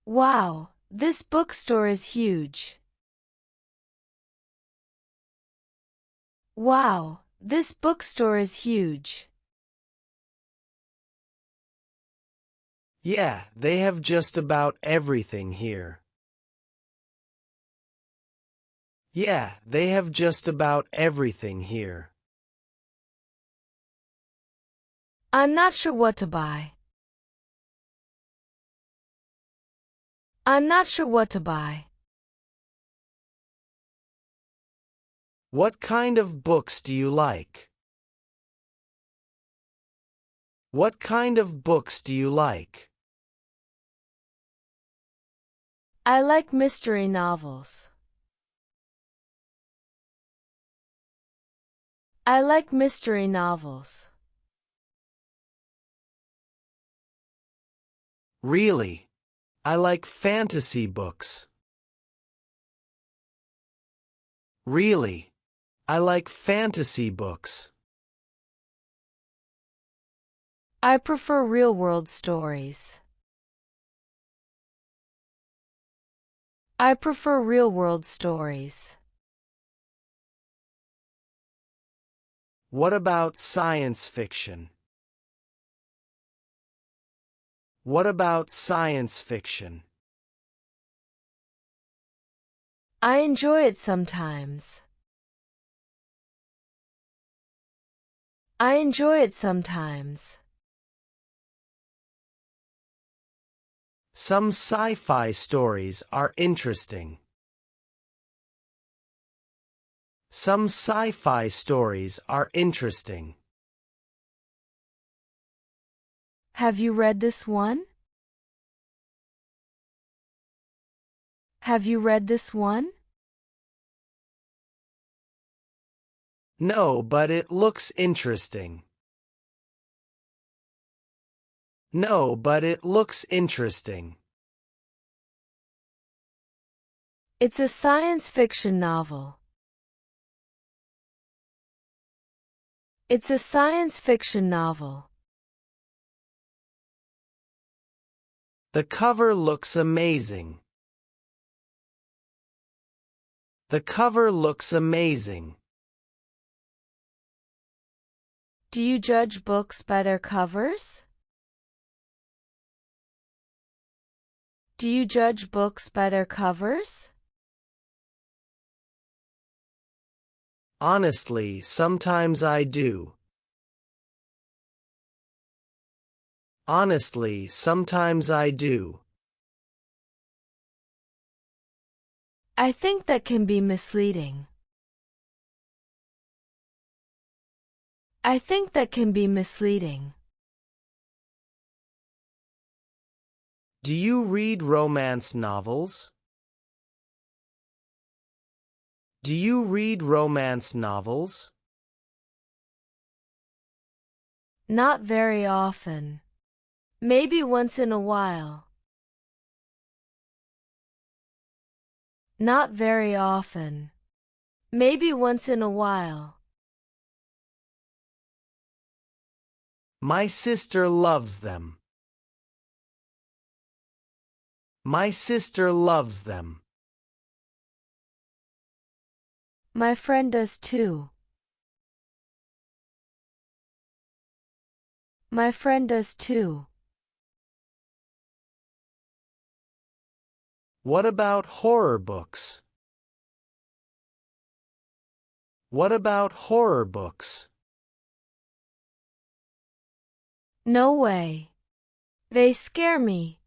Wow, this bookstore is huge. Wow, this bookstore is huge. Yeah, they have just about everything here. Yeah, they have just about everything here. I'm not sure what to buy. I'm not sure what to buy. What kind of books do you like? What kind of books do you like? I like mystery novels. I like mystery novels. Really? I like fantasy books. Really? I like fantasy books. I prefer real-world stories. I prefer real-world stories. What about science fiction? What about science fiction? I enjoy it sometimes. I enjoy it sometimes. Some sci-fi stories are interesting. Some sci-fi stories are interesting. Have you read this one? Have you read this one? No, but it looks interesting. No, but it looks interesting. It's a science fiction novel. It's a science fiction novel. The cover looks amazing. The cover looks amazing. Do you judge books by their covers? Do you judge books by their covers? Honestly, sometimes I do. Honestly, sometimes I do. I think that can be misleading. I think that can be misleading. Do you read romance novels? Do you read romance novels? Not very often. Maybe once in a while. Not very often. Maybe once in a while. My sister loves them. My sister loves them. My friend does too. My friend does too. What about horror books? What about horror books? No way. They scare me.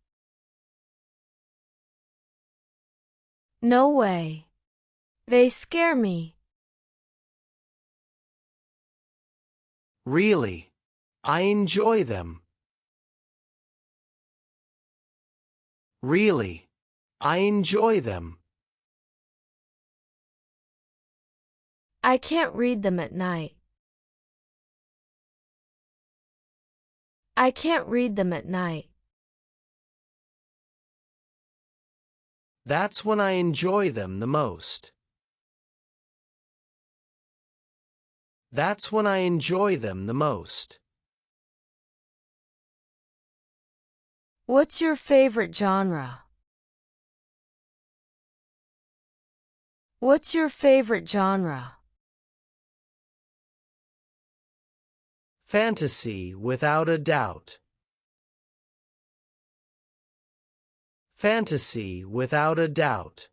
No way. They scare me. Really? I enjoy them. Really? I enjoy them. I can't read them at night. I can't read them at night. That's when I enjoy them the most. That's when I enjoy them the most. What's your favorite genre? What's your favorite genre? Fantasy, without a doubt. Fantasy, without a doubt.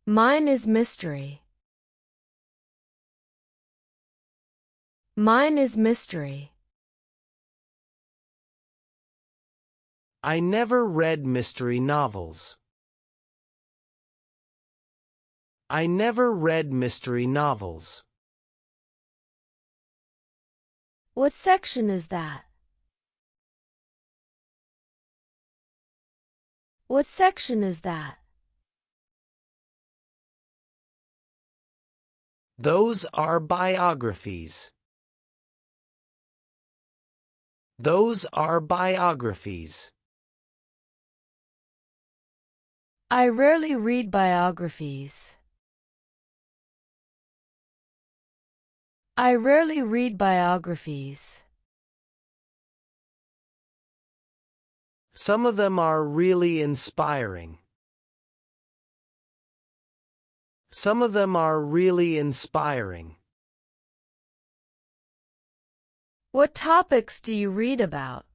Mine is mystery. Mine is mystery. I never read mystery novels. I never read mystery novels. What section is that? What section is that? Those are biographies. Those are biographies. I rarely read biographies. I rarely read biographies. Some of them are really inspiring. Some of them are really inspiring. What topics do you read about?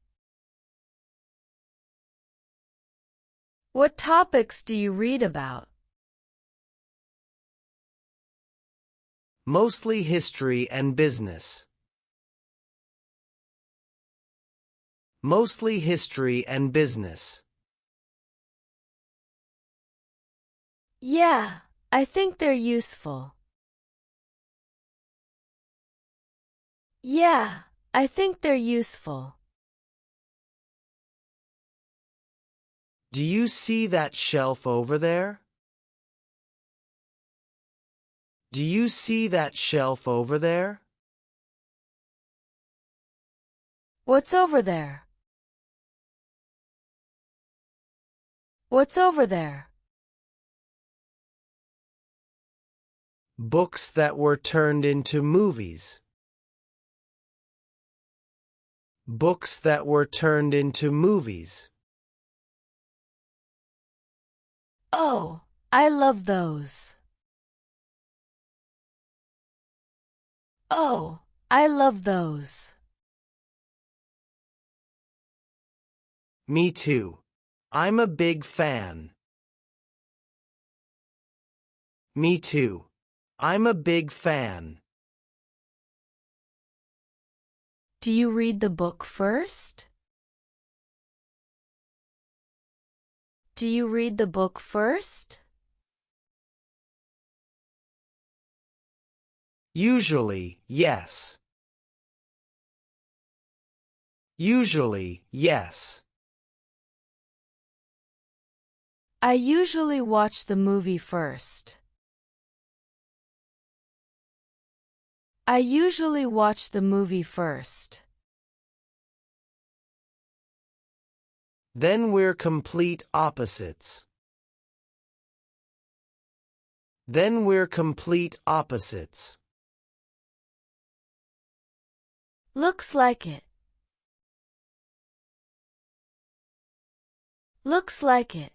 What topics do you read about? Mostly history and business. Mostly history and business. Yeah, I think they're useful. Yeah, I think they're useful. Do you see that shelf over there? Do you see that shelf over there? What's over there? What's over there? Books that were turned into movies. Books that were turned into movies. Oh, I love those. Oh, I love those. Me too. I'm a big fan. Me too. I'm a big fan. Do you read the book first? Do you read the book first? Usually, yes. Usually, yes. I usually watch the movie first. I usually watch the movie first. Then we're complete opposites. Then we're complete opposites. Looks like it. Looks like it.